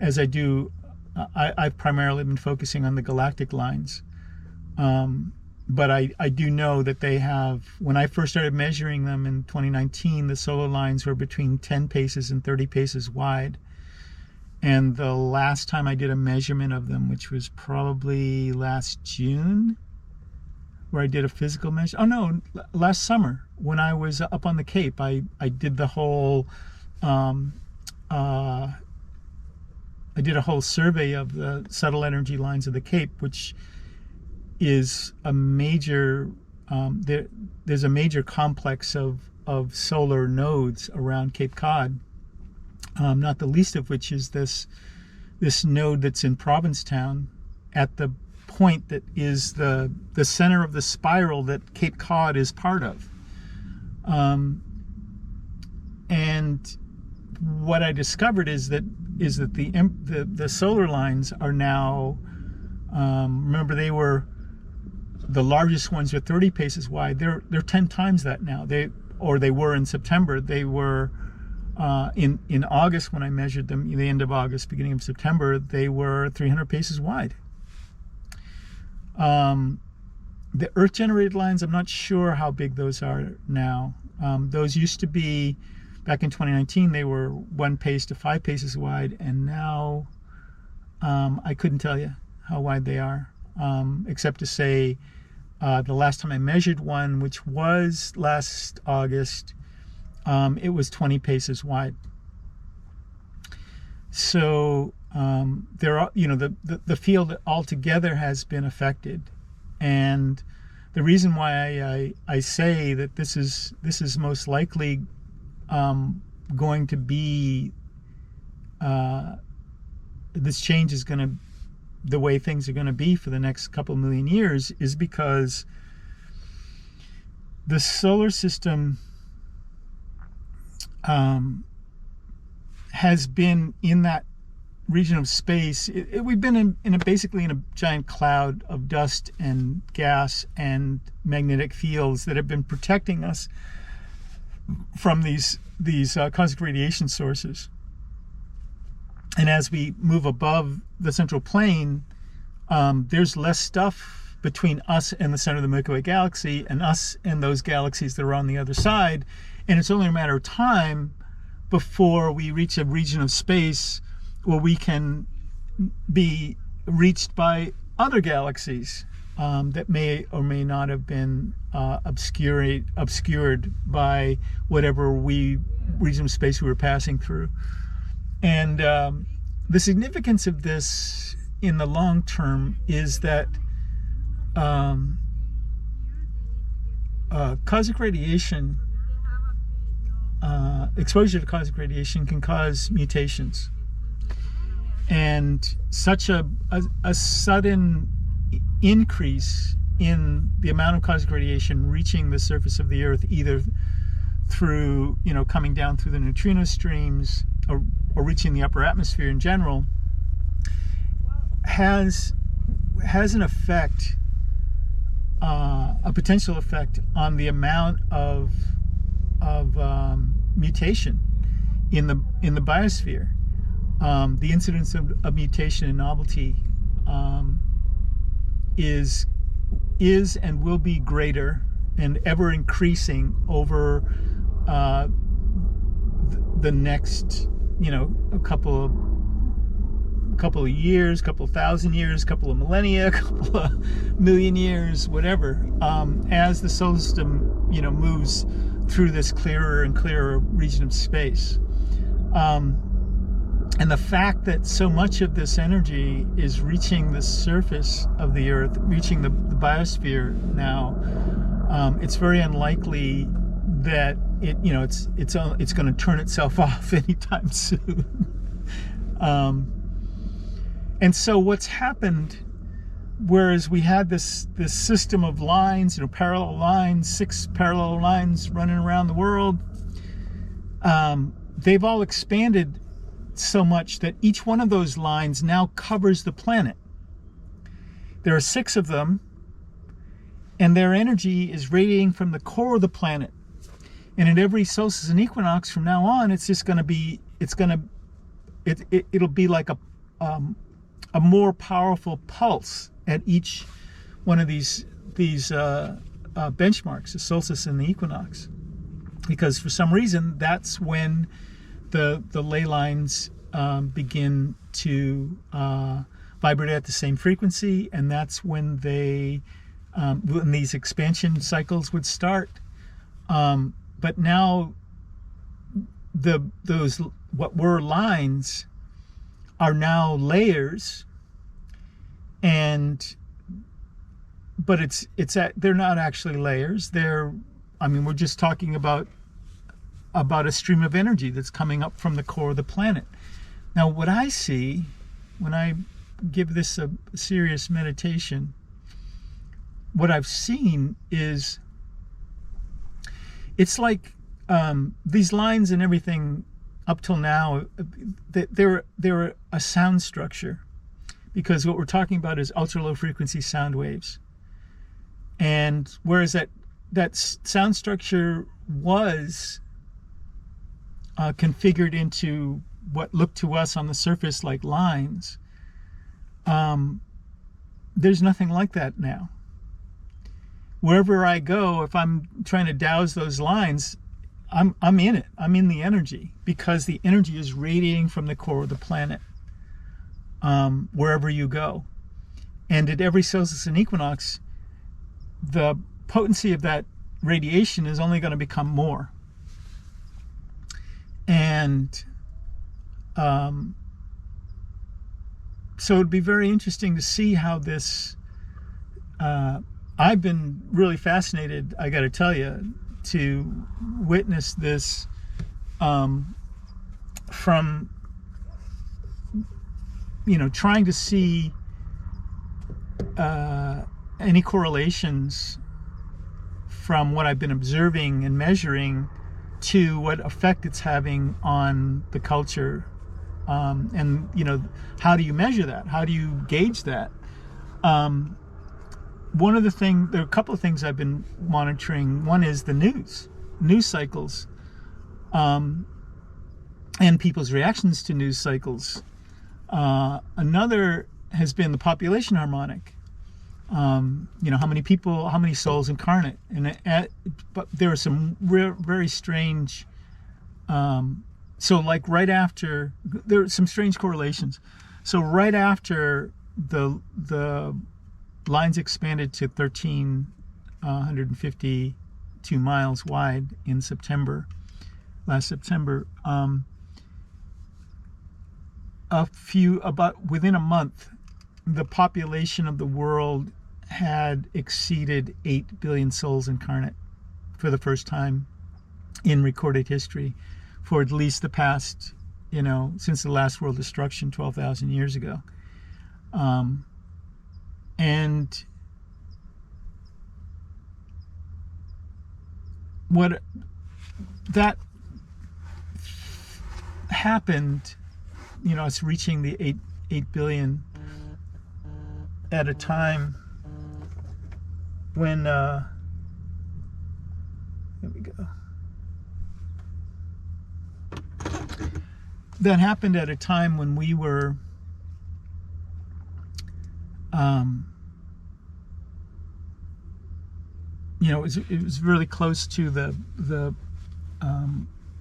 as I do, I've primarily been focusing on the galactic lines. But I do know that they have, when I first started measuring them in 2019, the solar lines were between 10 paces and 30 paces wide. And the last time I did a measurement of them, which was probably last June, where I did a physical measure. Oh no, last summer when I was up on the Cape, I did the whole, I did a whole survey of the subtle energy lines of the Cape, which is a major, there's a major complex of solar nodes around Cape Cod, not the least of which is this node that's in Provincetown at the point that is the center of the spiral that Cape Cod is part of. And what I discovered is that the solar lines are now, remember they were, the largest ones are 30 paces wide. They're 10 times that now. They were in September. They were in August when I measured them, the end of August, beginning of September, they were 300 paces wide. The Earth-generated lines, I'm not sure how big those are now. Those used to be, back in 2019, they were 1 pace to 5 paces wide, and now I couldn't tell you how wide they are, except to say the last time I measured one, which was last August, it was 20 paces wide. So there are, the field altogether has been affected, and the reason why I say that this is most likely going to be, this change is going to, the way things are going to be for the next couple million years, is because the solar system has been in that region of space. We've been basically in a giant cloud of dust and gas and magnetic fields that have been protecting us from these cosmic radiation sources. And as we move above the central plane, there's less stuff between us and the center of the Milky Way galaxy and us and those galaxies that are on the other side. And it's only a matter of time before we reach a region of space where we can be reached by other galaxies that may or may not have been obscured by whatever region of space we were passing through. And the significance of this in the long term is that cosmic radiation, exposure to cosmic radiation can cause mutations. And such a sudden increase in the amount of cosmic radiation reaching the surface of the Earth, either through, coming down through the neutrino streams or reaching the upper atmosphere in general, has an effect, a potential effect on the amount of mutation in the biosphere. The incidence of mutation and novelty is and will be greater and ever increasing over the next, a couple of years, couple of thousand years, couple of millennia, couple of million years, whatever, as the solar system, moves through this clearer and clearer region of space. And the fact that so much of this energy is reaching the surface of the Earth, reaching the biosphere now, it's very unlikely that it's going to turn itself off anytime soon. And so what's happened, whereas we had this system of lines, parallel lines, 6 parallel lines running around the world, they've all expanded so much that each one of those lines now covers the planet. There are 6 of them, and their energy is radiating from the core of the planet. And at every solstice and equinox from now on, it's going to it'll be like a more powerful pulse at each one of these benchmarks, the solstice and the equinox, because for some reason that's when the ley lines begin to vibrate at the same frequency, and that's when when these expansion cycles would start. But now those what were lines are now layers, but they're not actually layers. We're just talking about a stream of energy that's coming up from the core of the planet. Now, what I see when I give this a serious meditation, what I've seen is it's like these lines and everything up till now, they're a sound structure, because what we're talking about is ultra low frequency sound waves. And whereas that sound structure was configured into what looked to us on the surface like lines, there's nothing like that now. Wherever I go, if I'm trying to douse those lines, I'm in it. I'm in the energy, because the energy is radiating from the core of the planet wherever you go. And at every solstice and equinox, the potency of that radiation is only going to become more. And so it'd be very interesting to see how this I've been really fascinated, I got to tell you, to witness this from, trying to see any correlations from what I've been observing and measuring to what effect it's having on the culture. And, how do you measure that? How do you gauge that? There are a couple of things I've been monitoring. One is the news cycles, and people's reactions to news cycles. Another has been the population harmonic. How many people, how many souls incarnate, but there are some very strange. So like right after, there are some strange correlations. So right after the lines expanded to 1,352 miles wide in last September, within a month, the population of the world had exceeded 8 billion souls incarnate for the first time in recorded history, for at least the past, since the last world destruction 12,000 years ago. And what that happened, it's reaching the 8 billion at a time when here we go. That happened at a time when we were it was really close to the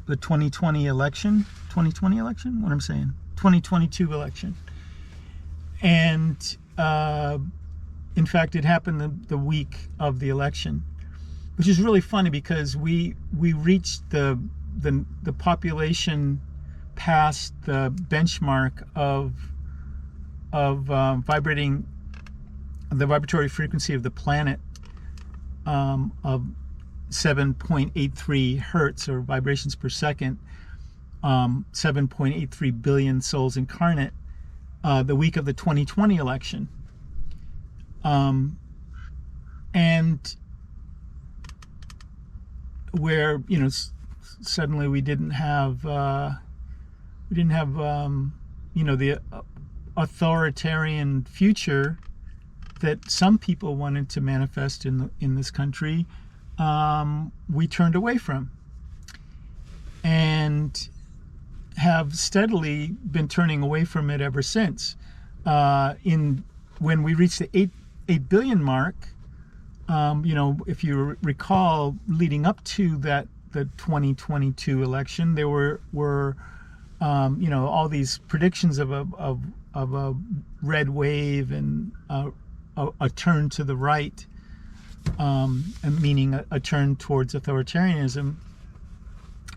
2020 election. 2020 election? What I'm saying? 2022 election. And in fact, it happened the week of the election, which is really funny because we reached the population past the benchmark of vibrating the vibratory frequency of the planet of 7.83 hertz, or vibrations per second, 7.83 billion souls incarnate, the week of the 2020 election. And where, suddenly we didn't have the authoritarian future that some people wanted to manifest in this country, we turned away from. And have steadily been turning away from it ever since. When we reached the 8 billion mark, if you recall, leading up to the 2022 election, there were all these predictions of a red wave and a turn to the right, and meaning a turn towards authoritarianism,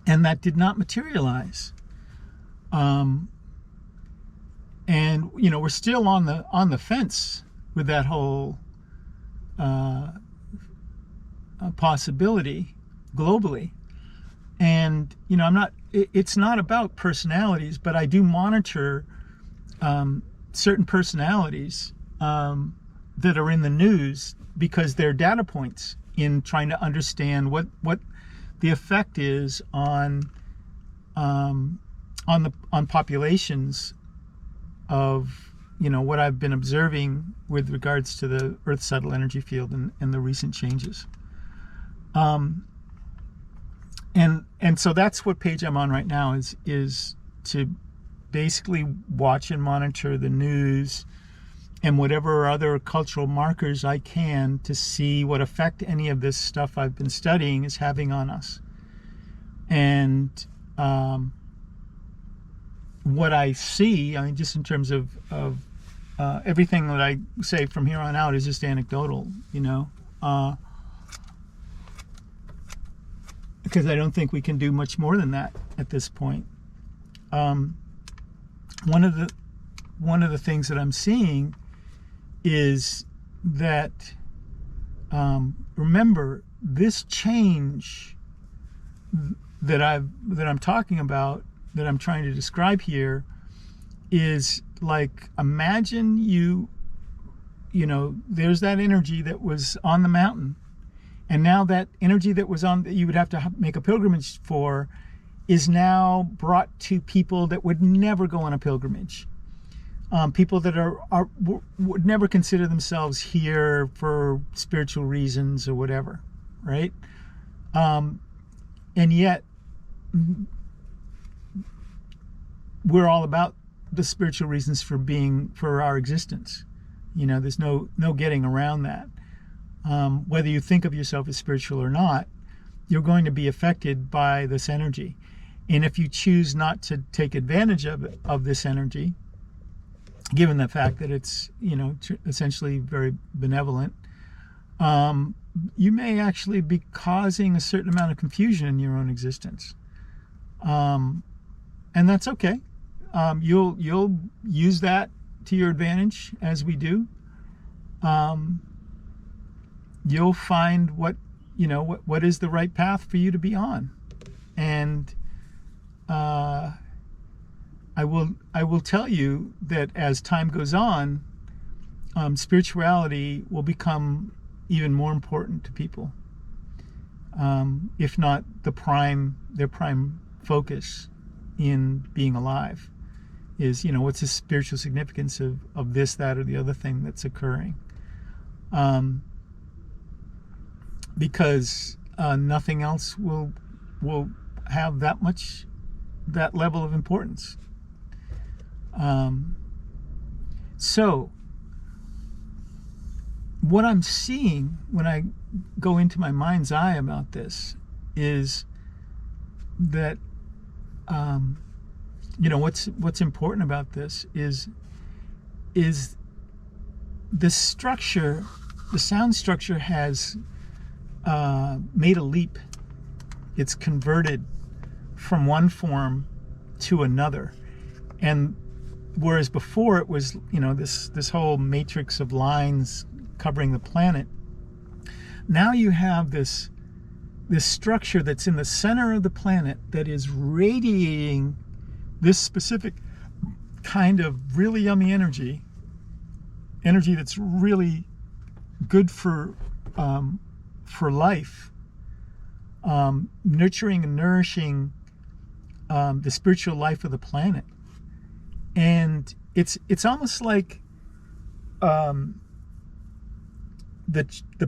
and that did not materialize. And we're still on the fence with that whole possibility globally. And it's not about personalities, but I do monitor certain personalities that are in the news, because they're data points in trying to understand what the effect is on populations of what I've been observing with regards to the Earth's subtle energy field and the recent changes. And so that's what page I'm on right now, is to basically watch and monitor the news and whatever other cultural markers I can to see what effect any of this stuff I've been studying is having on us. And what I see, just in terms of everything that I say from here on out is just anecdotal, because I don't think we can do much more than that at this point. One of the things that I'm seeing is that, remember, this change that I'm talking about, that I'm trying to describe here, is like, imagine there's that energy that was on the mountain, and now that energy that you would have to make a pilgrimage for is now brought to people that would never go on a pilgrimage. People that would never consider themselves here for spiritual reasons or whatever, right? And yet we're all about the spiritual reasons for our existence. There's no getting around that. Whether you think of yourself as spiritual or not, you're going to be affected by this energy. And if you choose not to take advantage of this energy, given the fact that it's essentially very benevolent, you may actually be causing a certain amount of confusion in your own existence, and that's okay. You'll use that to your advantage, as we do. You'll find what is the right path for you to be on, and I will tell you that as time goes on, spirituality will become even more important to people, if not their prime focus in being alive is, what's the spiritual significance of this, that, or the other thing that's occurring. Because nothing else will have that level of importance. So what I'm seeing when I go into my mind's eye about this is that what's important about this is the structure, the sound structure has made a leap. It's converted from one form to another, and whereas before it was this whole matrix of lines covering the planet, now you have this structure that's in the center of the planet that is radiating this specific kind of really yummy energy that's really good for life, nurturing and nourishing the spiritual life of the planet. And it's almost like the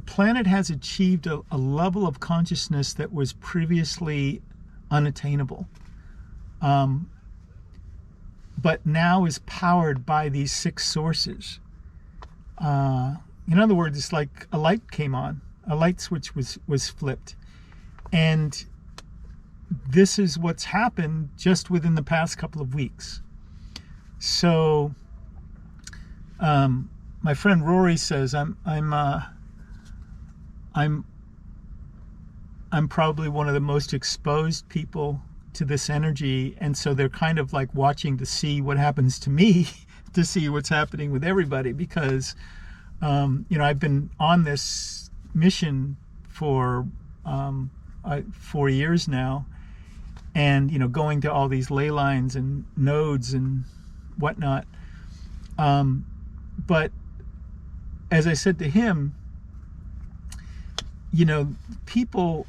planet has achieved a level of consciousness that was previously unattainable. but now is powered by these 6 sources. In other words, it's like a light came on, a light switch was flipped. And this is what's happened just within the past couple of weeks. So my friend Rory says I'm probably one of the most exposed people to this energy, and so they're kind of like watching to see what happens to me, to see what's happening with everybody, because I've been on this mission for 4 years now, and going to all these ley lines and nodes and whatnot. But as I said to him, people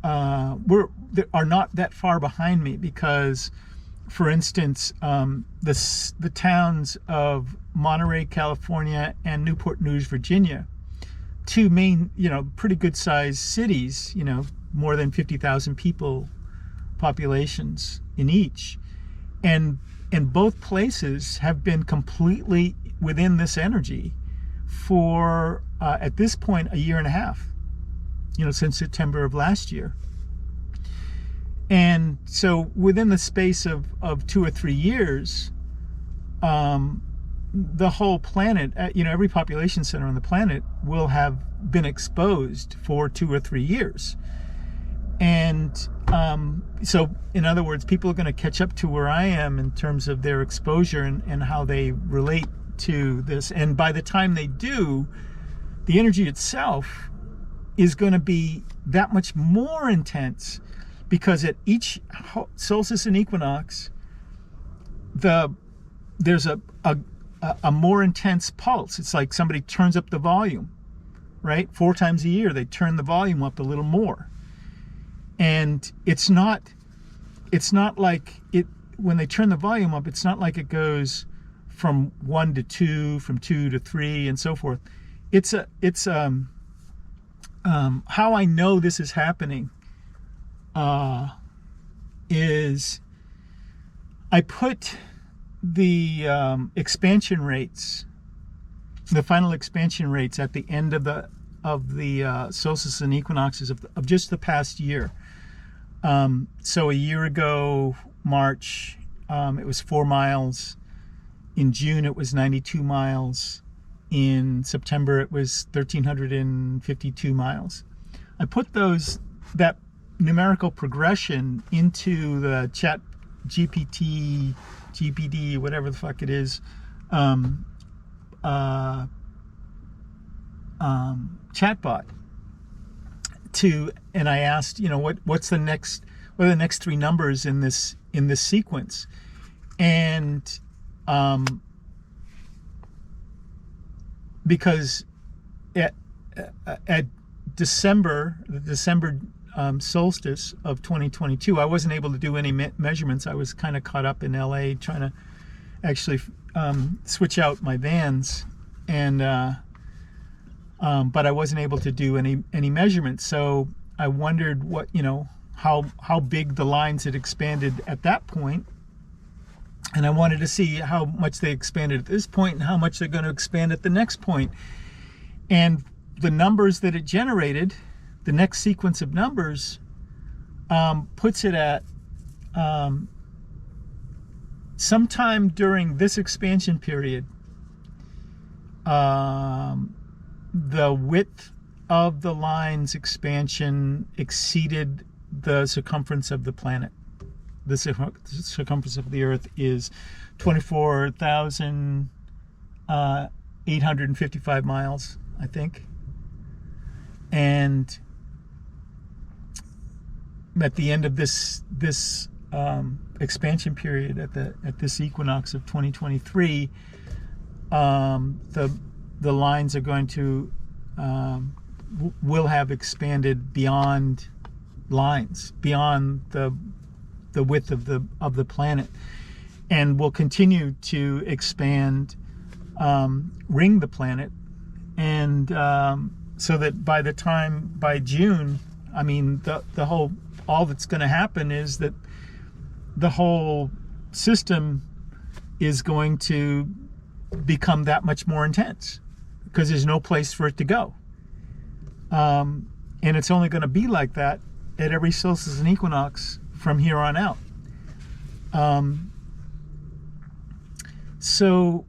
are not that far behind me, because, for instance, the towns of Monterey, California, and Newport News, Virginia, 2 main, pretty good sized cities, more than 50,000 people populations in each, and both places have been completely within this energy for at this point 1.5 years, since September of last year. And so within the space of 2 or 3 years, the whole planet, every population center on the planet will have been exposed for 2 or 3 years. And so in other words, people are going to catch up to where I am in terms of their exposure and how they relate to this. And by the time they do, the energy itself is going to be that much more intense, because at each solstice and equinox, there's a more intense pulse. It's like somebody turns up the volume, right? 4 times a year, they turn the volume up a little more. And it's not like it, when they turn the volume up, it's not like it goes from 1 to 2, from 2 to 3, and so forth. It's how I know this is happening is I put the expansion rates, the final expansion rates at the end of the solstices and equinoxes of just the past year. So a year ago, March, it was 4 miles. In June, it was 92 miles. In September, it was 1,352 miles. I put that numerical progression into the chat GPD, whatever the fuck it is, chatbot, and I asked, what are the next 3 numbers in this sequence, and because at the December solstice of 2022, I wasn't able to do any measurements. I was kind of caught up in LA trying to actually switch out my vans, and but I wasn't able to do any measurements. So I wondered what, how big the lines had expanded at that point, and I wanted to see how much they expanded at this point and how much they're going to expand at the next point. And the numbers that it generated, the next sequence of numbers, puts it at sometime during this expansion period, the width of the line's expansion exceeded the circumference of the planet. The circumference of the Earth is 24,855 miles, I think. And at the end of this expansion period, at this equinox of 2023, the lines are going to will have expanded beyond lines, beyond the width of the planet, and will continue to expand, ring the planet, and so that by June, I mean, all that's going to happen is that the whole system is going to become that much more intense because there's no place for it to go. And it's only going to be like that at every solstice and equinox from here on out. So,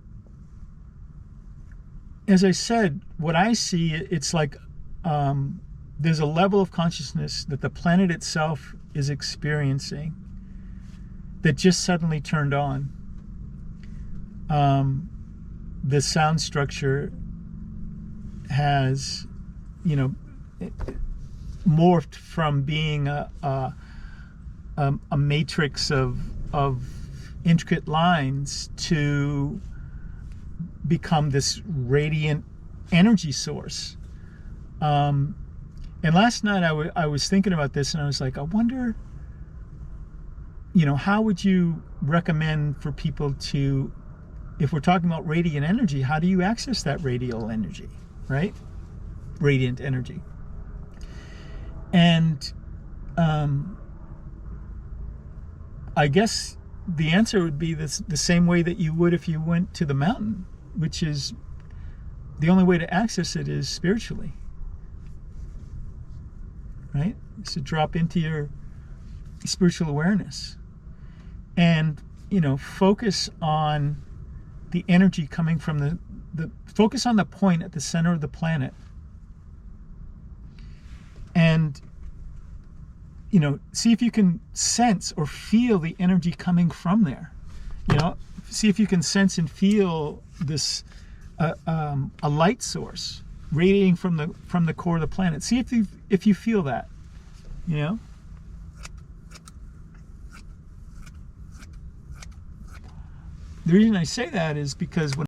as I said, what I see, it's like there's a level of consciousness that the planet itself is experiencing that just suddenly turned on. The sound structure has, morphed from being a matrix of intricate lines to become this radiant energy source. And last night I was thinking about this, and I was like, I wonder, how would you recommend for people to, if we're talking about radiant energy, how do you access that radial energy, right? Radiant energy. And I guess the answer would be the same way that you would if you went to the mountain, which is the only way to access it is spiritually, right? It's to drop into your spiritual awareness and, focus on the energy coming from the focus on the point at the center of the planet. And, see if you can sense or feel the energy coming from there. See if you can sense and feel this, a light source radiating from the core of the planet. See if you feel that, The reason I say that is because when